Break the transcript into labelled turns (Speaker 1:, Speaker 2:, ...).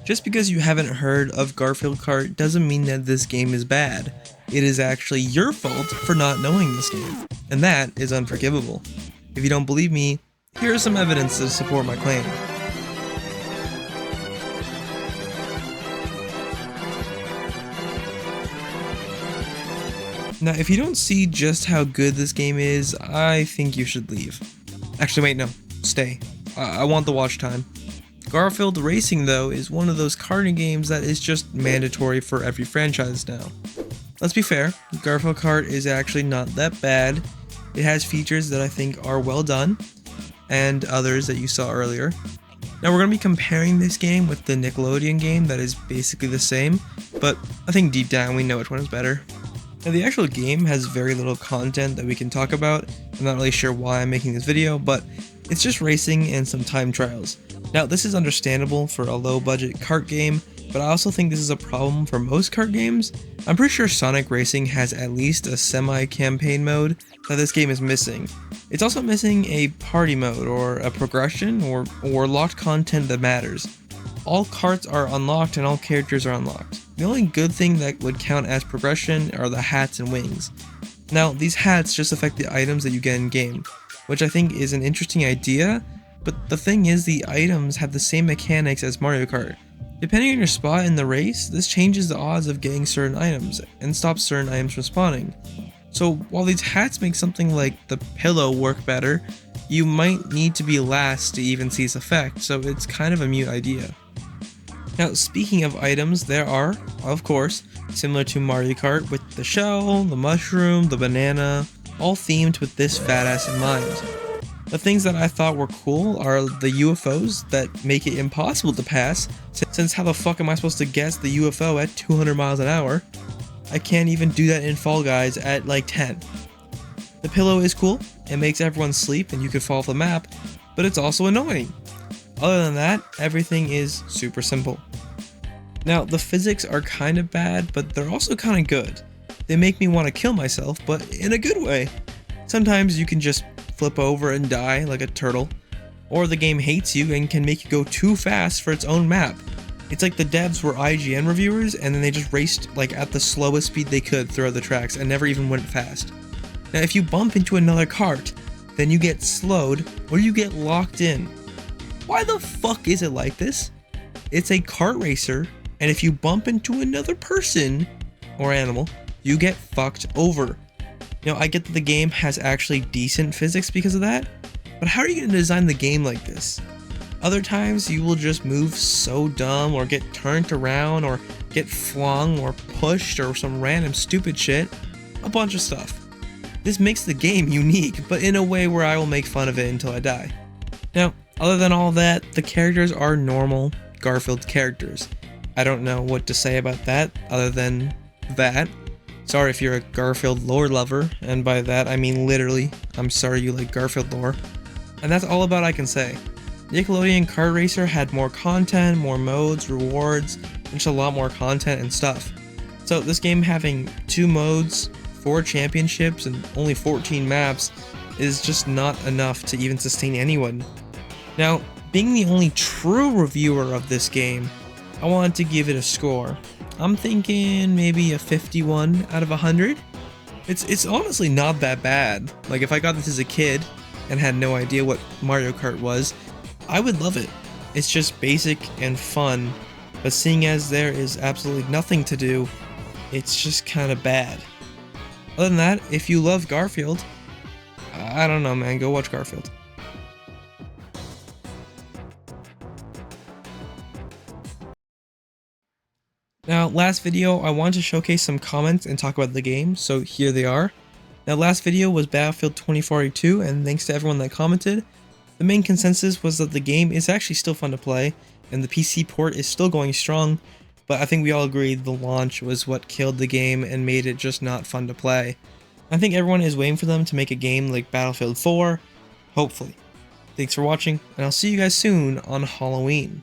Speaker 1: Just because you haven't heard of Garfield Kart doesn't mean that this game is bad. It is actually your fault for not knowing this game, and that is unforgivable. If you don't believe me, here is some evidence to support my claim. Now, if you don't see just how good this game is, I think you should leave. Actually, wait, no, stay. I want the watch time. Garfield Racing, though, is one of those karting games that is just mandatory for every franchise now. Let's be fair, Garfield Kart is actually not that bad. It has features that I think are well done, and others that you saw earlier. Now we're going to be comparing this game with the Nickelodeon game that is basically the same, but I think deep down we know which one is better. Now the actual game has very little content that we can talk about. I'm not really sure why I'm making this video, but it's just racing and some time trials. Now this is understandable for a low budget kart game, but I also think this is a problem for most kart games. I'm pretty sure Sonic Racing has at least a semi-campaign mode that this game is missing. It's also missing a party mode or a progression or locked content that matters. All karts are unlocked and all characters are unlocked. The only good thing that would count as progression are the hats and wings. Now these hats just affect the items that you get in game, which I think is an interesting idea, but the thing is the items have the same mechanics as Mario Kart. Depending on your spot in the race, this changes the odds of getting certain items and stops certain items from spawning. So while these hats make something like the pillow work better, you might need to be last to even see its effect, so it's kind of a mute idea. Now speaking of items, there are, of course, similar to Mario Kart with the shell, the mushroom, the banana, all themed with this fat ass in mind. The things that I thought were cool are the UFOs that make it impossible to pass, since how the fuck am I supposed to guess the UFO at 200 miles an hour? I can't even do that in Fall Guys at like 10. The pillow is cool, it makes everyone sleep and you can fall off the map, but it's also annoying. Other than that, everything is super simple. Now the physics are kind of bad, but they're also kind of good. They make me want to kill myself, but in a good way. Sometimes you can just flip over and die like a turtle, or the game hates you and can make you go too fast for its own map. It's like the devs were IGN reviewers and then they just raced like at the slowest speed they could throughout the tracks and never even went fast. Now if you bump into another kart, then you get slowed or you get locked in. Why the fuck is it like this? It's a kart racer, and if you bump into another person or animal, you get fucked over. You know, I get that the game has actually decent physics because of that, but how are you going to design the game like this? Other times you will just move so dumb or get turned around or get flung or pushed or some random stupid shit. A bunch of stuff. This makes the game unique, but in a way where I will make fun of it until I die. Now, other than all that, the characters are normal Garfield characters. I don't know what to say about that other than that. Sorry if you're a Garfield lore lover, and by that I mean literally, I'm sorry you like Garfield lore. And that's all about I can say. Nickelodeon Kart Racer had more content, more modes, rewards, and just a lot more content and stuff. So this game having 2 modes, 4 championships, and only 14 maps is just not enough to even sustain anyone. Now, being the only true reviewer of this game, I wanted to give it a score. I'm thinking maybe a 51 out of 100. It's honestly not that bad. Like if I got this as a kid and had no idea what Mario Kart was, I would love it. It's just basic and fun, but seeing as there is absolutely nothing to do, it's just kind of bad. Other than that, if you love Garfield, I don't know man, go watch Garfield. Now, last video, I wanted to showcase some comments and talk about the game, so here they are. Now, last video was Battlefield 2042, and thanks to everyone that commented. The main consensus was that the game is actually still fun to play, and the PC port is still going strong, but I think we all agreed the launch was what killed the game and made it just not fun to play. I think everyone is waiting for them to make a game like Battlefield 4, hopefully. Thanks for watching, and I'll see you guys soon on Halloween.